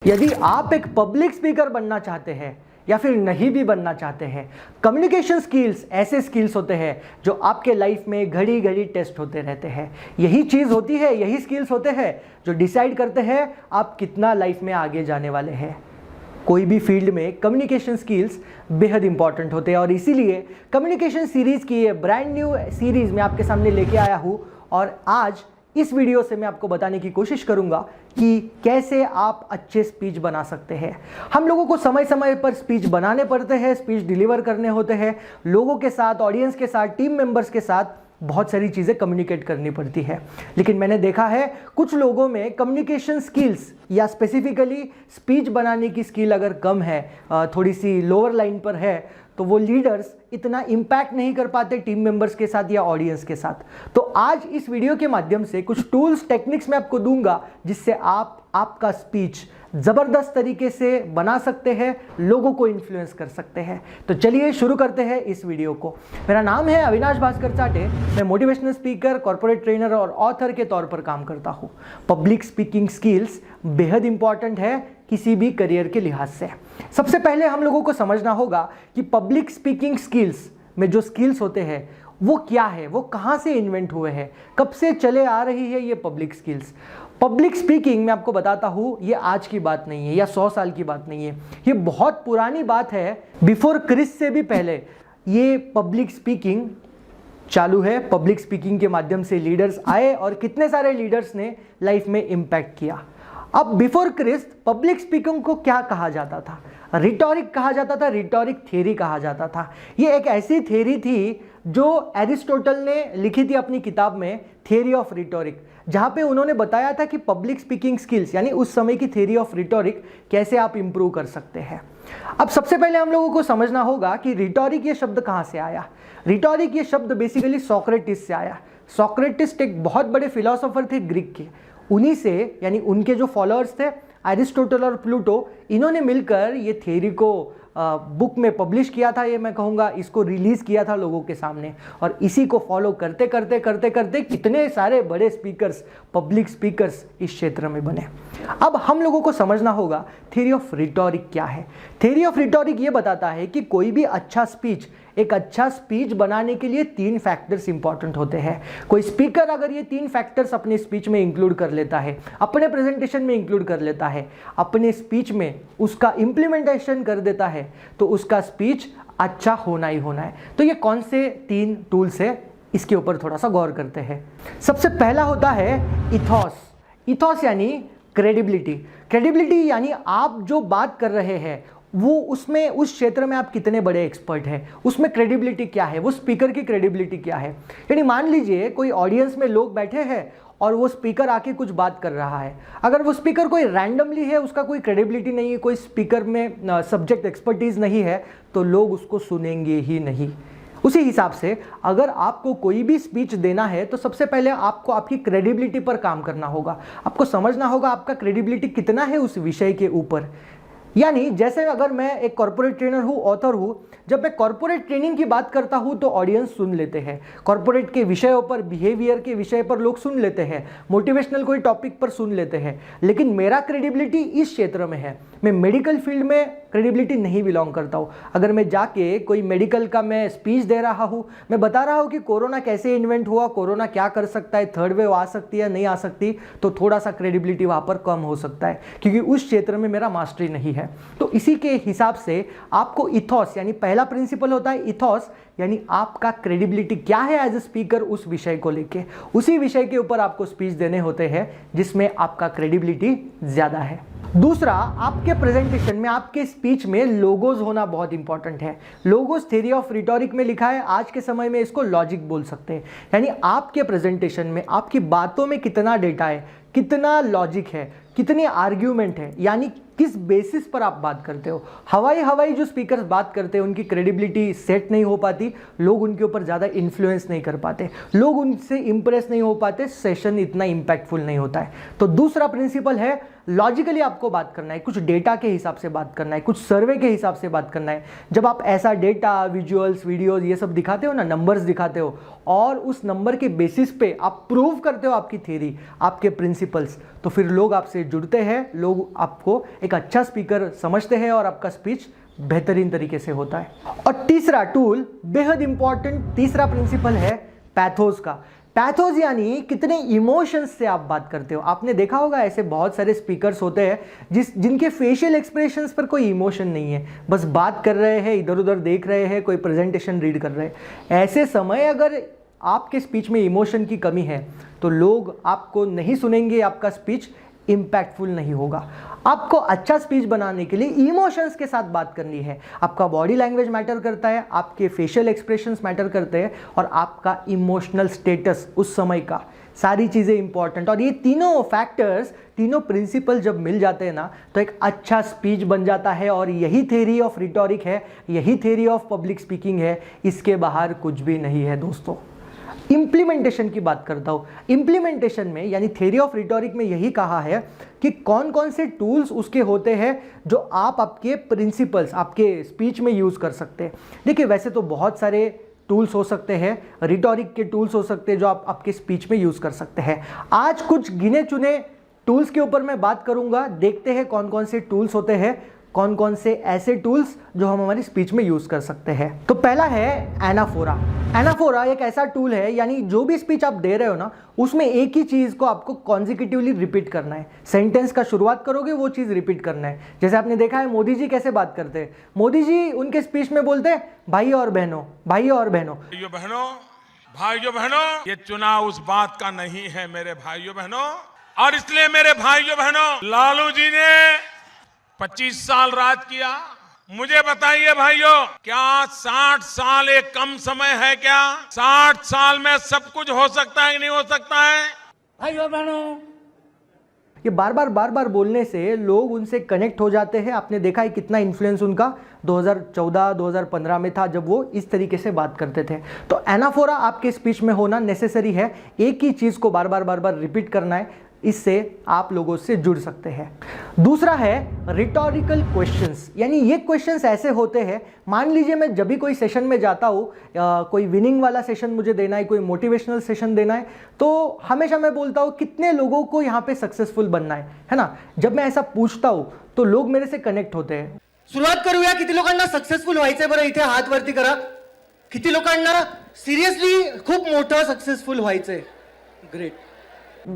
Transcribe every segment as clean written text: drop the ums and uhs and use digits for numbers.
यदि आप एक पब्लिक स्पीकर बनना चाहते हैं या फिर नहीं भी बनना चाहते हैं, कम्युनिकेशन स्किल्स ऐसे स्किल्स होते हैं जो आपके लाइफ में घड़ी घड़ी टेस्ट होते रहते हैं। यही चीज़ होती है, यही स्किल्स होते हैं जो डिसाइड करते हैं आप कितना लाइफ में आगे जाने वाले हैं। कोई भी फील्ड में कम्युनिकेशन स्किल्स बेहद इंपॉर्टेंट होते हैं और इसीलिए कम्युनिकेशन सीरीज़ की ये ब्रांड न्यू सीरीज़ मैं आपके सामने लेके आया हूँ। और आज इस वीडियो से मैं आपको बताने की कोशिश करूंगा कि कैसे आप अच्छे स्पीच बना सकते हैं। हम लोगों को समय समय पर स्पीच बनाने पड़ते हैं, स्पीच डिलीवर करने होते हैं, लोगों के साथ, ऑडियंस के साथ, टीम मेंबर्स के साथ बहुत सारी चीज़ें कम्युनिकेट करनी पड़ती है। लेकिन मैंने देखा है कुछ लोगों में कम्युनिकेशन स्किल्स या स्पेसिफिकली स्पीच बनाने की स्किल अगर कम है, थोड़ी सी लोअर लाइन पर है, तो वो लीडर्स इतना इम्पैक्ट नहीं कर पाते टीम मेंबर्स के साथ या ऑडियंस के साथ। तो आज इस वीडियो के माध्यम से कुछ टूल्स, टेक्निक्स मैं आपको दूंगा जिससे आप आपका स्पीच ज़बरदस्त तरीके से बना सकते हैं, लोगों को इन्फ्लुएंस कर सकते हैं। तो चलिए शुरू करते हैं इस वीडियो को। मेरा नाम है अविनाश भास्कर चाटे। मैं मोटिवेशनल स्पीकर, कॉर्पोरेट ट्रेनर और ऑथर के तौर पर काम करता हूँ। पब्लिक स्पीकिंग स्किल्स बेहद इंपॉर्टेंट है किसी भी करियर के लिहाज से। सबसे पहले हम लोगों को समझना होगा कि पब्लिक स्पीकिंग स्किल्स में जो स्किल्स होते हैं वो क्या है, वो कहाँ से इन्वेंट हुए हैं, कब से चले आ रही है ये पब्लिक स्किल्स। पब्लिक स्पीकिंग मैं आपको बताता हूँ, ये आज की बात नहीं है या 100 साल की बात नहीं है, ये बहुत पुरानी बात है। बिफोर क्रिस्ट से भी पहले ये पब्लिक स्पीकिंग चालू है। पब्लिक स्पीकिंग के माध्यम से लीडर्स आए और कितने सारे लीडर्स ने लाइफ में इम्पैक्ट किया। अब बिफोर क्रिस्ट पब्लिक स्पीकिंग को क्या कहा जाता था? रिटोरिक कहा जाता था, रिटोरिक थ्योरी कहा जाता था। ये एक ऐसी थ्योरी थी जो एरिस्टोटल ने लिखी थी अपनी किताब में थ्योरी ऑफ रिटोरिक, जहाँ पे उन्होंने बताया था कि पब्लिक स्पीकिंग स्किल्स यानी उस समय की थ्योरी ऑफ रिटोरिक कैसे आप इंप्रूव कर सकते हैं। अब सबसे पहले हम लोगों को समझना होगा कि रिटोरिक ये शब्द कहाँ से आया। रिटोरिक ये शब्द बेसिकली सोक्रेटिस से आया। सोक्रेटिस एक बहुत बड़े फिलोसोफर थे ग्रीक के, उन्हीं से यानी उनके जो फॉलोअर्स थे एरिस्टोटल और प्लूटो, इन्होंने मिलकर ये थ्योरी को बुक में पब्लिश किया था। ये मैं कहूँगा इसको रिलीज़ किया था लोगों के सामने, और इसी को फॉलो करते करते करते करते कितने सारे बड़े स्पीकर्स, पब्लिक स्पीकर्स इस क्षेत्र में बने। अब हम लोगों को समझना होगा थ्योरी ऑफ रिटोरिक क्या है। थ्योरी ऑफ रिटोरिक ये बताता है कि कोई भी अच्छा स्पीच, एक अच्छा स्पीच बनाने के लिए 3 फैक्टर्स इंपॉर्टेंट होते हैं। कोई स्पीकर अगर ये 3 फैक्टर्स अपने स्पीच में इंक्लूड कर लेता है, अपने प्रेजेंटेशन में इंक्लूड कर लेता है, अपने स्पीच में उसका इम्प्लीमेंटेशन कर देता है, तो उसका स्पीच अच्छा होना ही होना है। तो ये कौन से 3 टूल्स है, इसके ऊपर थोड़ा सा गौर करते हैं। सबसे पहला होता है इथॉस। इथॉस यानी क्रेडिबिलिटी। क्रेडिबिलिटी यानी आप जो बात कर रहे हैं वो उसमें, उस क्षेत्र में आप कितने बड़े एक्सपर्ट हैं, उसमें क्रेडिबिलिटी क्या है, वो स्पीकर की क्रेडिबिलिटी क्या है। यानी मान लीजिए कोई ऑडियंस में लोग बैठे हैं और वो स्पीकर आके कुछ बात कर रहा है, अगर वो स्पीकर कोई रैंडमली है, उसका कोई क्रेडिबिलिटी नहीं है, कोई स्पीकर में सब्जेक्ट एक्सपर्टीज नहीं है, तो लोग उसको सुनेंगे ही नहीं। उसी हिसाब से अगर आपको कोई भी स्पीच देना है तो सबसे पहले आपको आपकी क्रेडिबिलिटी पर काम करना होगा। आपको समझना होगा आपका क्रेडिबिलिटी कितना है उस विषय के ऊपर। यानी जैसे अगर मैं एक कॉर्पोरेट ट्रेनर हूँ, ऑथर हूँ, जब मैं कॉर्पोरेट ट्रेनिंग की बात करता हूँ तो ऑडियंस सुन लेते हैं, कॉर्पोरेट के विषयों पर, बिहेवियर के विषय पर लोग सुन लेते हैं, मोटिवेशनल कोई टॉपिक पर सुन लेते हैं। लेकिन मेरा क्रेडिबिलिटी इस क्षेत्र में है, मैं मेडिकल फील्ड में क्रेडिबिलिटी नहीं बिलोंग करता हूँ। अगर मैं जाके कोई मेडिकल का मैं स्पीच दे रहा हूँ, मैं बता रहा हूँ कि कोरोना कैसे इन्वेंट हुआ, कोरोना क्या कर सकता है, थर्ड वेव आ सकती है नहीं आ सकती, तो थोड़ा सा क्रेडिबिलिटी वहाँ पर कम हो सकता है क्योंकि उस क्षेत्र में मेरा मास्टरी नहीं है। तो इसी के हिसाब से आपको इथॉस यानी पहला प्रिंसिपल होता है इथॉस, यानी आपका क्रेडिबिलिटी क्या है एज ए स्पीकर उस विषय को लेके, उसी विषय के ऊपर आपको स्पीच देने होते हैं जिसमें आपका क्रेडिबिलिटी ज़्यादा है। दूसरा, आपके प्रेजेंटेशन में, आपके स्पीच में लोगोज होना बहुत इंपॉर्टेंट है। लोगोज थ्योरी ऑफ रिटोरिक में लिखा है, आज के समय में इसको लॉजिक बोल सकते हैं। यानी आपके प्रेजेंटेशन में, आपकी बातों में कितना डेटा है, कितना लॉजिक है, कितनी आर्ग्यूमेंट है, यानी किस बेसिस पर आप बात करते हो। हवाई जो स्पीकर्स बात करते हैं उनकी क्रेडिबिलिटी सेट नहीं हो पाती, लोग उनके ऊपर ज़्यादा इन्फ्लुएंस नहीं कर पाते, लोग उनसे इंप्रेस नहीं हो पाते, सेशन इतना इम्पैक्टफुल नहीं होता है। तो दूसरा प्रिंसिपल है लॉजिकली आपको बात करना है, कुछ डेटा के हिसाब से बात करना है, कुछ सर्वे के हिसाब से बात करना है। जब आप ऐसा डेटा, विजुअल्स, वीडियोस ये सब दिखाते हो ना, नंबर्स दिखाते हो और उस नंबर के बेसिस पे आप प्रूव करते हो आपकी थ्योरी, आपके प्रिंसिपल्स, तो फिर लोग आपसे जुड़ते हैं, लोग आपको एक अच्छा स्पीकर समझते हैं और आपका स्पीच बेहतरीन तरीके से होता है। और तीसरा टूल, बेहद इंपॉर्टेंट तीसरा प्रिंसिपल है पैथोस का। पैथोस यानी कितने इमोशंस से आप बात करते हो। आपने देखा होगा ऐसे बहुत सारे स्पीकर्स होते हैं जिनके फेशियल एक्सप्रेशंस पर कोई इमोशन नहीं है, बस बात कर रहे हैं, इधर उधर देख रहे हैं, कोई प्रेजेंटेशन रीड कर रहे हैं। ऐसे समय अगर आपके स्पीच में इमोशन की कमी है तो लोग आपको नहीं सुनेंगे, आपका स्पीच इम्पैक्टफुल नहीं होगा। आपको अच्छा स्पीच बनाने के लिए इमोशंस के साथ बात करनी है। आपका बॉडी लैंग्वेज मैटर करता है, आपके फेशियल एक्सप्रेशंस मैटर करते हैं और आपका इमोशनल स्टेटस उस समय का, सारी चीज़ें इंपॉर्टेंट। और ये तीनों फैक्टर्स, तीनों प्रिंसिपल जब मिल जाते हैं ना तो एक अच्छा स्पीच बन जाता है। और यही थ्योरी ऑफ रिटोरिक है, यही थ्योरी ऑफ पब्लिक स्पीकिंग है, इसके बाहर कुछ भी नहीं है दोस्तों। इम्प्लीमेंटेशन की बात करता हूँ। इम्प्लीमेंटेशन में यानी थ्योरी ऑफ रिटोरिक में यही कहा है कि कौन कौन से टूल्स उसके होते हैं जो आप आपके प्रिंसिपल्स, आपके स्पीच में यूज़ कर सकते हैं। देखिए वैसे तो बहुत सारे टूल्स हो सकते हैं, रिटोरिक के टूल्स हो सकते हैं जो आप आपके स्पीच में यूज़ कर सकते हैं। आज कुछ गिने चुने टूल्स के ऊपर मैं बात करूंगा। देखते हैं कौन कौन से टूल्स होते हैं, कौन कौन से ऐसे टूल्स जो हम हमारी स्पीच में यूज़ कर सकते हैं। तो पहला है एनाफोरा। एनाफोरा एक ऐसा टूल है, यानी जो भी स्पीच आप दे रहे हो ना उसमें एक ही चीज़ को आपको कॉन्जिक्यूटिवली रिपीट करना है। सेंटेंस का शुरुआत करोगे वो चीज़ रिपीट करना है। जैसे आपने देखा है मोदी जी कैसे बात करते हैं। मोदी जी उनके स्पीच में बोलते हैं भाई और बहनों, भाई और बहनों, भाइयों बहनों, भाइयों बहनों, ये चुनाव उस बात का नहीं है मेरे भाइयों बहनों। और इसलिए मेरे भाइयों बहनों, लालू जी ने 25 साल राज किया। मुझे बताइए भाइयों, क्या 60 साल एक कम समय है क्या? 60 साल में सब कुछ हो सकता है कि नहीं हो सकता है? भाइयों बहनों, ये बार बार बोलने से लोग उनसे कनेक्ट हो जाते हैं। आपने देखा है कितना इन्फ्लुएंस उनका 2014-2015 में था जब वो इस तरीके से बात करते थे। तो एनाफोरा आपके स्पीच में होना नेसेसरी है। एक ही चीज़ को बार बार रिपीट करना है, इससे आप लोगों से जुड़ सकते हैं। दूसरा है रिटोरिकल क्वेश्चंस, यानी ये क्वेश्चंस ऐसे होते हैं, मान लीजिए मैं जब भी कोई सेशन में जाता हूँ, कोई विनिंग वाला सेशन मुझे देना है, कोई मोटिवेशनल सेशन देना है, तो हमेशा मैं बोलता हूँ कितने लोगों को यहाँ पे सक्सेसफुल बनना है ना। जब मैं ऐसा पूछता हूँ तो लोग मेरे से कनेक्ट होते हैं। सुरुवात करूया. किती लोकांना सक्सेसफुल व्हायचंय बरं? इथे हात वरती करा. किती लोकांना सिरियसली खूप मोठं सक्सेसफुल व्हायचंय? ग्रेट.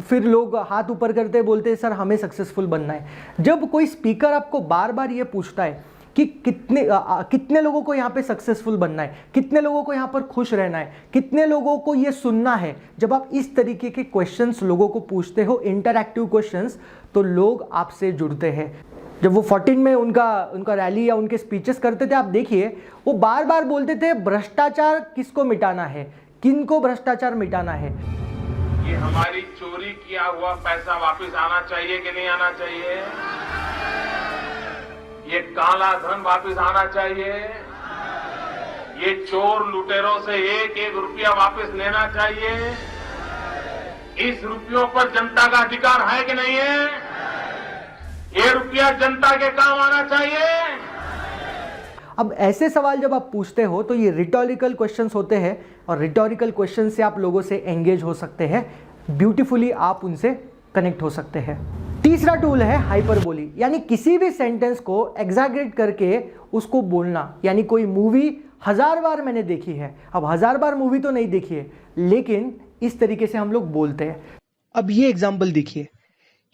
फिर लोग हाथ ऊपर करते बोलते हैं सर हमें सक्सेसफुल बनना है। जब कोई स्पीकर आपको बार बार ये पूछता है कि कितने लोगों को यहाँ पे सक्सेसफुल बनना है, कितने लोगों को यहाँ पर खुश रहना है, कितने लोगों को ये सुनना है, जब आप इस तरीके के क्वेश्चंस लोगों को पूछते हो, इंटरैक्टिव क्वेश्चंस, तो लोग आपसे जुड़ते हैं। जब वो 14 में उनका रैली या उनके स्पीचेस करते थे, आप देखिए वो बार बार बोलते थे भ्रष्टाचार किसको मिटाना है, किनको भ्रष्टाचार मिटाना है। ये हमारी चोरी किया हुआ पैसा वापस आना चाहिए कि नहीं आना चाहिए? ये काला धन वापस आना चाहिए? ये चोर लुटेरों से एक एक रुपया वापस लेना चाहिए? इस रुपयों पर जनता का अधिकार है कि नहीं है? ये रुपया जनता के काम आना चाहिए? अब ऐसे सवाल जब आप पूछते हो तो ये रिटोरिकल क्वेश्चंस होते हैं और रिटोरिकल क्वेश्चन से आप लोगों से एंगेज हो सकते हैं, ब्यूटीफुली आप उनसे कनेक्ट हो सकते हैं। तीसरा टूल है हाइपरबोली, यानी किसी भी सेंटेंस को एग्जैगरेट करके उसको बोलना। यानी कोई मूवी 1000 बार मैंने देखी है, अब 1000 बार मूवी तो नहीं देखी है, लेकिन इस तरीके से हम लोग बोलते हैं। अब ये एग्जाम्पल देखिए,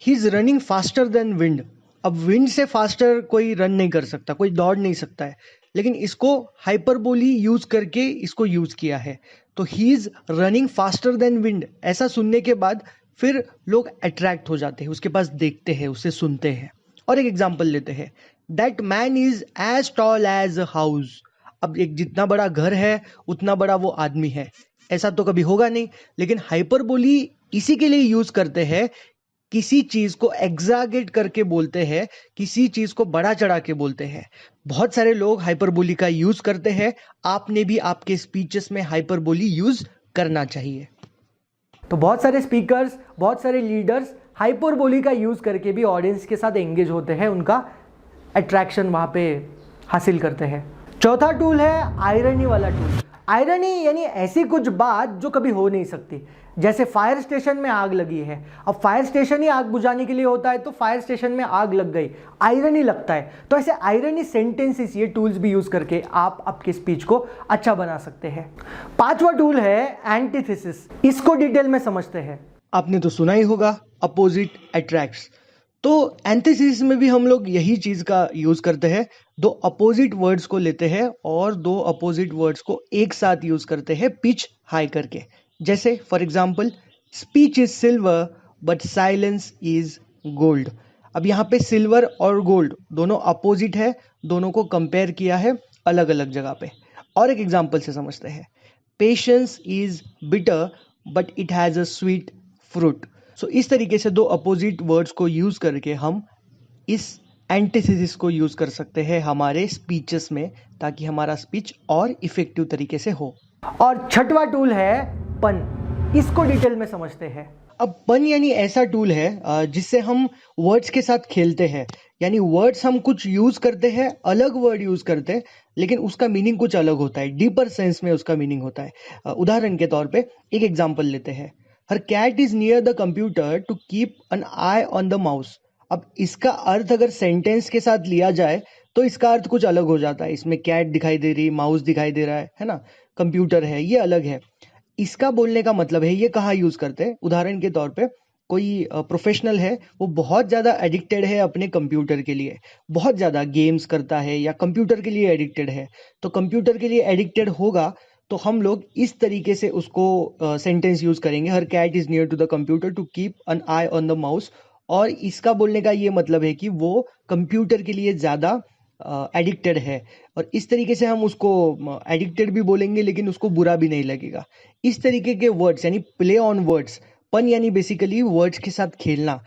he is running faster than wind. अब विंड से फास्टर कोई रन नहीं कर सकता, कोई दौड़ नहीं सकता है, लेकिन इसको हाइपरबोली यूज करके इसको यूज किया है। तो he is running faster than wind, ऐसा सुनने के बाद फिर लोग अट्रैक्ट हो जाते हैं, उसके पास देखते हैं, उससे सुनते हैं। और एक एग्जांपल लेते हैं, that man is as tall as a house. अब एक जितना बड़ा घर है उतना बड़ा वो आदमी है, ऐसा तो कभी होगा नहीं, लेकिन हाइपरबोली इसी के लिए यूज करते हैं, किसी चीज को एग्जैगरेट करके बोलते हैं, किसी चीज को बड़ा चढ़ा के बोलते हैं। बहुत सारे लोग हाइपरबोली का यूज करते हैं, आपने भी आपके स्पीचेस में हाइपरबोली यूज करना चाहिए। तो बहुत सारे स्पीकर्स, बहुत सारे लीडर्स हाइपरबोली का यूज़ करके भी ऑडियंस के साथ एंगेज होते हैं, उनका अट्रैक्शन वहाँ पे हासिल करते हैं। चौथा टूल है आयरनी वाला टूल। आयरनी यानी ऐसी कुछ बात जो कभी हो नहीं सकती। जैसे फायर स्टेशन में आग लगी है, अब फायर स्टेशन ही आग बुझाने के लिए होता है, तो फायर स्टेशन में आग लग गई, आयरनी लगता है। तो ऐसे आयरनी सेंटेंसेस, ये टूल्स भी यूज करके आप आपके स्पीच को अच्छा बना सकते हैं। पांचवा टूल है एंटीथेसिस। इसको डिटेल में समझते हैं। आपने तो सुना ही होगा, अपोजिट अट्रैक्ट्स। तो एंटीथेसिस में भी हम लोग यही चीज का यूज करते हैं। दो अपोजिट वर्ड्स को लेते हैं और दो अपोजिट वर्ड्स को एक साथ यूज करते हैं पिच हाई करके। जैसे for example, speech is silver but silence is gold. अब यहाँ पे सिल्वर और गोल्ड दोनों अपोजिट है, दोनों को कंपेयर किया है अलग अलग जगह पे। और एक एग्जाम्पल से समझते हैं, patience is bitter but it has a sweet fruit. So इस तरीके से दो अपोजिट वर्ड्स को यूज करके हम इस एंटीथेसिस को यूज कर सकते हैं हमारे स्पीचेस में, ताकि हमारा स्पीच और इफेक्टिव तरीके से हो। और छठवा टूल है पन। इसको डिटेल में समझते हैं। अब पन यानी ऐसा टूल है जिससे हम वर्ड्स के साथ खेलते हैं। यानी वर्ड्स हम कुछ यूज करते हैं, अलग वर्ड यूज करते हैं, लेकिन उसका मीनिंग कुछ अलग होता है, डीपर सेंस में उसका मीनिंग होता है। उदाहरण के तौर पे एक एग्जांपल लेते हैं, her cat is near the computer to keep an eye on the mouse. अब इसका अर्थ अगर सेंटेंस के साथ लिया जाए तो इसका अर्थ कुछ अलग हो जाता है। इसमें कैट दिखाई दे रही, माउस दिखाई दे रहा है ना, कंप्यूटर है, ये अलग है। इसका बोलने का मतलब है, ये कहाँ यूज करते हैं। उदाहरण के तौर पे कोई प्रोफेशनल है, वो बहुत ज़्यादा एडिक्टेड है अपने कंप्यूटर के लिए, बहुत ज़्यादा गेम्स करता है या कंप्यूटर के लिए एडिक्टेड है। तो कंप्यूटर के लिए एडिक्टेड होगा तो हम लोग इस तरीके से उसको सेंटेंस यूज करेंगे, her cat is near to the computer to keep an eye on the mouse. और इसका बोलने का ये मतलब है कि वो कंप्यूटर के लिए ज़्यादा एडिक्टेड है। और इस तरीके से हम उसको एडिक्टेड भी बोलेंगे लेकिन उसको बुरा भी नहीं लगेगा। इस तरीके के वर्ड्स यानी प्ले ऑन वर्ड्स। पन यानी बेसिकली वर्ड्स के साथ खेलना।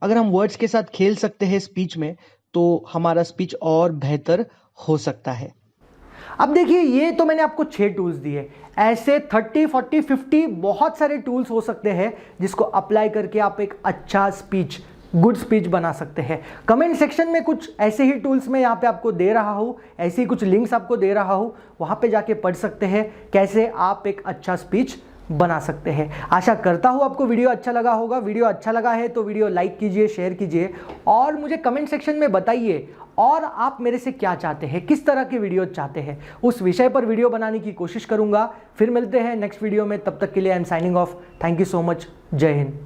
अगर हम वर्ड्स के साथ खेल सकते हैं स्पीच में तो हमारा स्पीच और बेहतर हो सकता है। अब देखिए, ये तो मैंने आपको 6 टूल्स दिए। ऐसे 30, 40, 50 बहुत सारे टूल्स हो सकते हैं जिसको अप्लाई करके आप एक अच्छा स्पीच, गुड स्पीच बना सकते हैं। कमेंट सेक्शन में कुछ ऐसे ही टूल्स मैं यहाँ पे आपको दे रहा हूँ, ऐसे ही कुछ लिंक्स आपको दे रहा हूँ, वहाँ पे जाके पढ़ सकते हैं कैसे आप एक अच्छा स्पीच बना सकते हैं। आशा करता हूँ आपको वीडियो अच्छा लगा होगा। वीडियो अच्छा लगा है तो वीडियो लाइक कीजिए, शेयर कीजिए और मुझे कमेंट सेक्शन में बताइए और आप मेरे से क्या चाहते हैं, किस तरह के वीडियो चाहते हैं। उस विषय पर वीडियो बनाने की कोशिश करूँगा। फिर मिलते हैं नेक्स्ट वीडियो में, तब तक के लिए I am signing off. Thank you so much. जय हिंद।